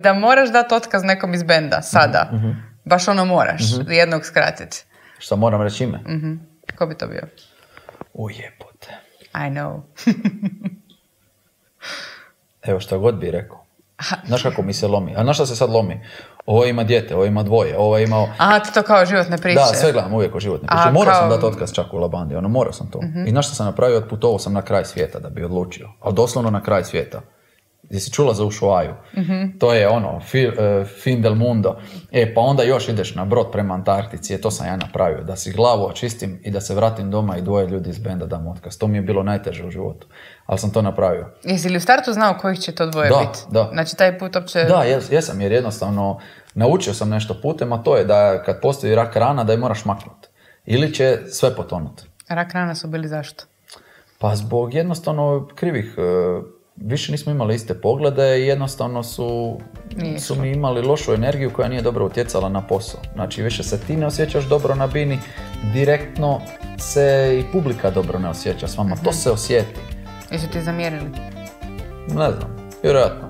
Da moraš dati otkaz nekom iz benda, sada. Baš ono moraš, jednog skratiti. Što moram reći ime? Ko bi to bio? Ujebote. I know. Evo šta god bi rekao. Znaš kako mi se lomi? A znaš šta se sad lomi? Ovo ima dijete, ovo ima dvoje, ovo je imao... A, ti to kao životne priče? Da, sve gledam uvijek o životne priče. Morao sam dati otkaz čak u Labandi, morao sam to. I znaš šta sam napravio? Otputovao sam na kraj svijeta da bi odlučio. Ali doslovno na kraj svijeta. Gdje si čula za Ushuaju? To je fin del mundo. Pa onda još ideš na brod prema Antarktici. To sam ja napravio. Da si glavu očistim i da se vratim doma i dvoje ljudi iz benda dam otkaz. To mi je bilo najteže u životu. Ali sam to napravio. Jesi li u startu znao kojih će to dvoje biti? Da. Znači taj put uopće... Da, jesam, jer jednostavno naučio sam nešto putem, a to je da kad postoji rak rana da je moraš maknuti. Ili će sve potonuti. Rak rana su bili zašto? Pa zbog jednostavno krivih... Više nismo imali iste poglede i jednostavno su mi imali lošu energiju koja nije dobro utjecala na posao. Znači više se ti ne osjećaš dobro na bini, direktno se i publika dobro ne osjeća s vama, to se osjeti. Jesu ti zamjerili? Ne znam, vjerojatno.